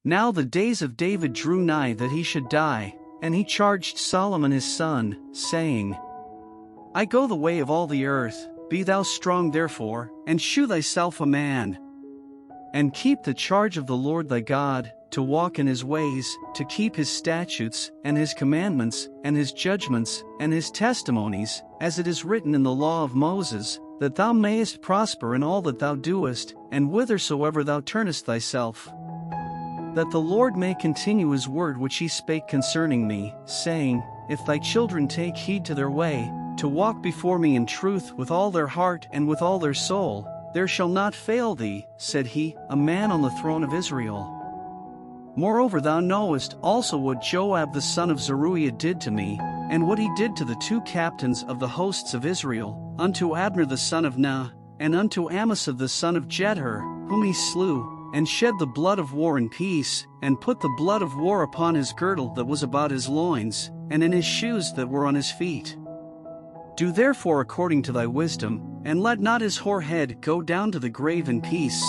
Now the days of David drew nigh that he should die, and he charged Solomon his son, saying, I go the way of all the earth, be thou strong therefore, and shew thyself a man. And keep the charge of the Lord thy God, to walk in his ways, to keep his statutes, and his commandments, and his judgments, and his testimonies, as it is written in the law of Moses, that thou mayest prosper in all that thou doest, and whithersoever thou turnest thyself. That the Lord may continue his word which he spake concerning me, saying, If thy children take heed to their way, to walk before me in truth with all their heart and with all their soul, there shall not fail thee, said he, a man on the throne of Israel. Moreover thou knowest also what Joab the son of Zeruiah did to me, and what he did to the two captains of the hosts of Israel, unto Abner the son of Nah, and unto Amasa the son of Jether, whom he slew, and shed the blood of war in peace, and put the blood of war upon his girdle that was about his loins, and in his shoes that were on his feet. Do therefore according to thy wisdom, and let not his hoar head go down to the grave in peace.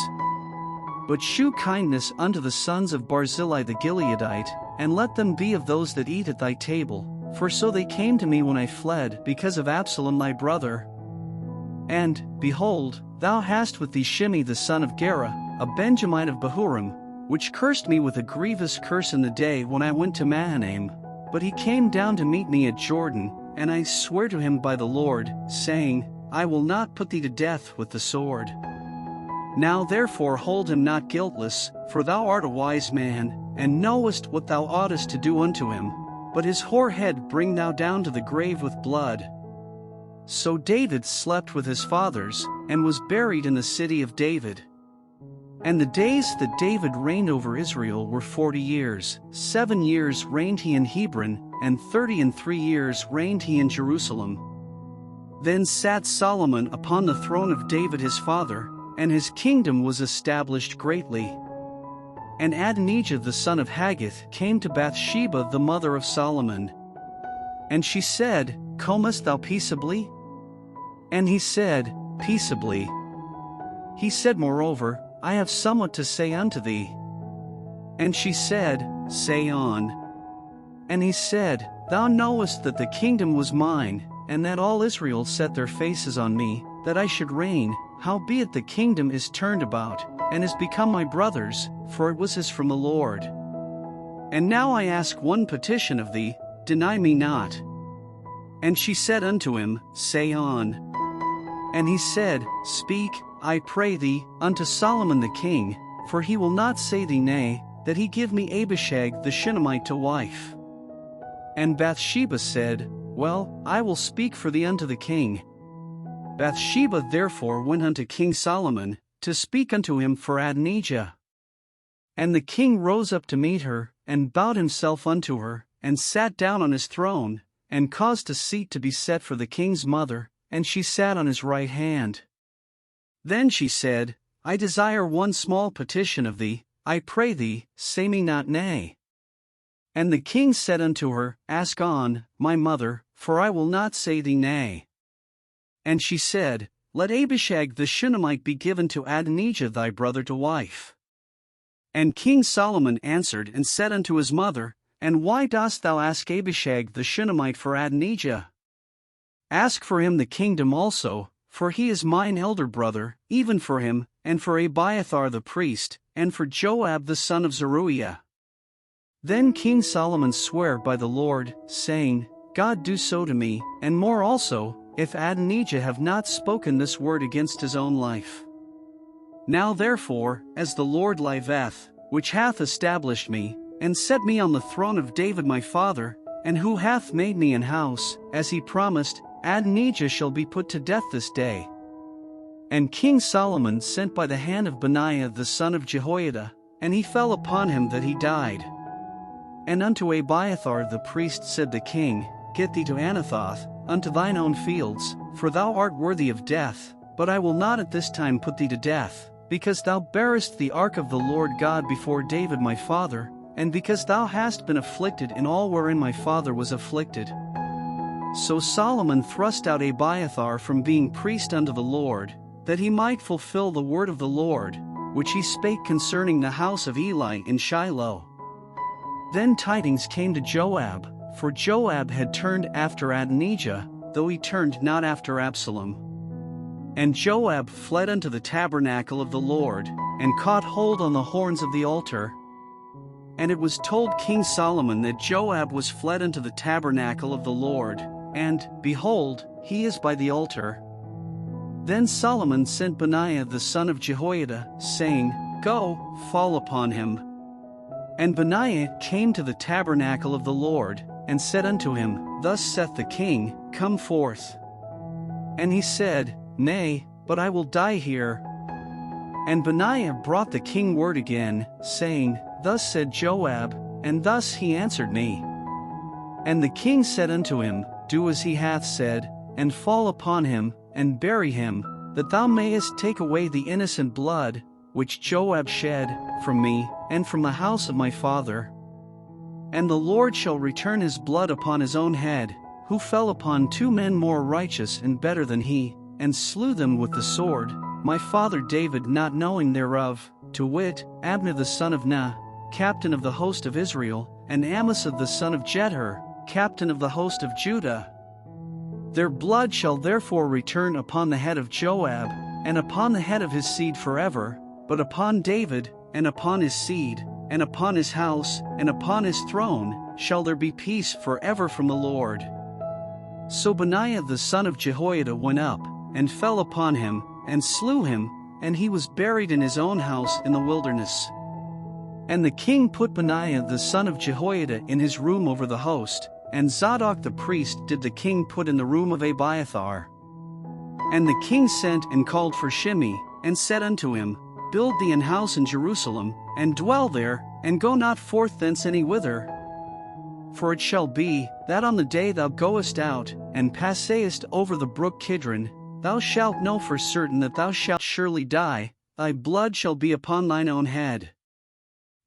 But shew kindness unto the sons of Barzillai the Gileadite, and let them be of those that eat at thy table, for so they came to me when I fled because of Absalom thy brother. And, behold, thou hast with thee Shimei the son of Gera, a Benjamite of Bahurim, which cursed me with a grievous curse in the day when I went to Mahanaim. But he came down to meet me at Jordan, and I swear to him by the Lord, saying, I will not put thee to death with the sword. Now therefore hold him not guiltless, for thou art a wise man, and knowest what thou oughtest to do unto him, but his hoar head bring thou down to the grave with blood. So David slept with his fathers, and was buried in the city of David. And the days that David reigned over Israel were 40 years, 7 years reigned he in Hebron, and 33 years reigned he in Jerusalem. Then sat Solomon upon the throne of David his father, and his kingdom was established greatly. And Adonijah the son of Haggith came to Bathsheba the mother of Solomon. And she said, Comest thou peaceably? And he said, Peaceably. He said moreover, I have somewhat to say unto thee. And she said, Say on. And he said, Thou knowest that the kingdom was mine, and that all Israel set their faces on me, that I should reign, howbeit the kingdom is turned about, and is become my brother's, for it was his from the Lord. And now I ask one petition of thee, deny me not. And she said unto him, Say on. And he said, Speak, I pray thee, unto Solomon the king, for he will not say thee nay, that he give me Abishag the Shunammite to wife. And Bathsheba said, Well, I will speak for thee unto the king. Bathsheba therefore went unto King Solomon, to speak unto him for Adonijah. And the king rose up to meet her, and bowed himself unto her, and sat down on his throne, and caused a seat to be set for the king's mother, and she sat on his right hand. Then she said, I desire one small petition of thee, I pray thee, say me not nay. And the king said unto her, Ask on, my mother, for I will not say thee nay. And she said, Let Abishag the Shunammite be given to Adonijah thy brother to wife. And King Solomon answered and said unto his mother, And why dost thou ask Abishag the Shunammite for Adonijah? Ask for him the kingdom also, for he is mine elder brother, even for him, and for Abiathar the priest, and for Joab the son of Zeruiah. Then King Solomon sware by the Lord, saying, God do so to me, and more also, if Adonijah have not spoken this word against his own life. Now therefore, as the Lord liveth, which hath established me, and set me on the throne of David my father, and who hath made me an house, as he promised, Adonijah shall be put to death this day. And King Solomon sent by the hand of Benaiah the son of Jehoiada, and he fell upon him that he died. And unto Abiathar the priest said the king, Get thee to Anathoth, unto thine own fields, for thou art worthy of death, but I will not at this time put thee to death, because thou bearest the ark of the Lord God before David my father, and because thou hast been afflicted in all wherein my father was afflicted. So Solomon thrust out Abiathar from being priest unto the Lord, that he might fulfill the word of the Lord, which he spake concerning the house of Eli in Shiloh. Then tidings came to Joab, for Joab had turned after Adonijah, though he turned not after Absalom. And Joab fled unto the tabernacle of the Lord, and caught hold on the horns of the altar. And it was told King Solomon that Joab was fled unto the tabernacle of the Lord, and, behold, he is by the altar. Then Solomon sent Benaiah the son of Jehoiada, saying, Go, fall upon him. And Benaiah came to the tabernacle of the Lord, and said unto him, Thus saith the king, Come forth. And he said, Nay, but I will die here. And Benaiah brought the king word again, saying, Thus said Joab, and thus he answered me. And the king said unto him, Do as he hath said, and fall upon him, and bury him, that thou mayest take away the innocent blood, which Joab shed, from me, and from the house of my father. And the Lord shall return his blood upon his own head, who fell upon 2 men more righteous and better than he, and slew them with the sword, my father David not knowing thereof, to wit, Abner the son of Nah, captain of the host of Israel, and Amasa the son of Jether, captain of the host of Judah. Their blood shall therefore return upon the head of Joab, and upon the head of his seed forever, but upon David, and upon his seed, and upon his house, and upon his throne, shall there be peace forever from the Lord. So Benaiah the son of Jehoiada went up, and fell upon him, and slew him, and he was buried in his own house in the wilderness. And the king put Benaiah the son of Jehoiada in his room over the host, and Zadok the priest did the king put in the room of Abiathar. And the king sent and called for Shimei, and said unto him, Build thee an house in Jerusalem, and dwell there, and go not forth thence any whither. For it shall be, that on the day thou goest out, and passest over the brook Kidron, thou shalt know for certain that thou shalt surely die, thy blood shall be upon thine own head.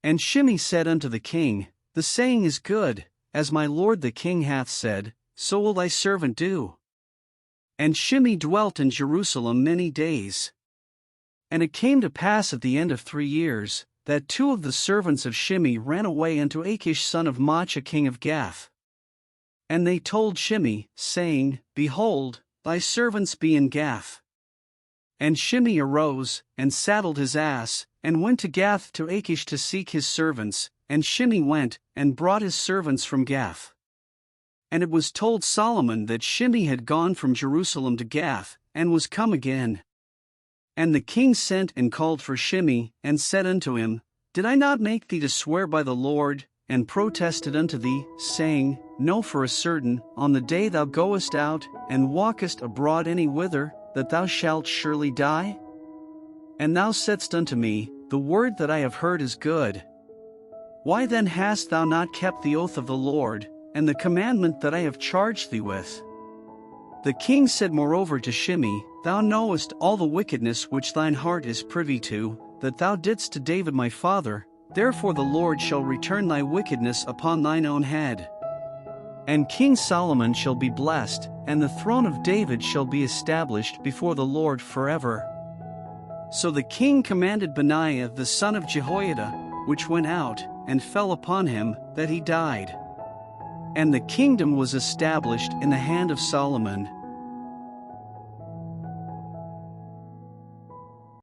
And Shimei said unto the king, The saying is good, as my lord the king hath said, so will thy servant do. And Shimei dwelt in Jerusalem many days. And it came to pass at the end of 3 years, that 2 of the servants of Shimei ran away unto Achish son of Maachah king of Gath. And they told Shimei, saying, Behold, thy servants be in Gath. And Shimei arose, and saddled his ass, and went to Gath to Achish to seek his servants, and Shimei went, and brought his servants from Gath. And it was told Solomon that Shimei had gone from Jerusalem to Gath, and was come again. And the king sent and called for Shimei, and said unto him, Did I not make thee to swear by the Lord, and protested unto thee, saying, Know for a certain, on the day thou goest out, and walkest abroad any whither, that thou shalt surely die? And thou saidst unto me, The word that I have heard is good. Why then hast thou not kept the oath of the Lord, and the commandment that I have charged thee with? The king said moreover to Shimei, Thou knowest all the wickedness which thine heart is privy to, that thou didst to David my father, therefore the Lord shall return thy wickedness upon thine own head. And King Solomon shall be blessed, and the throne of David shall be established before the Lord forever. So the king commanded Benaiah the son of Jehoiada, which went out, and fell upon him, that he died. And the kingdom was established in the hand of Solomon.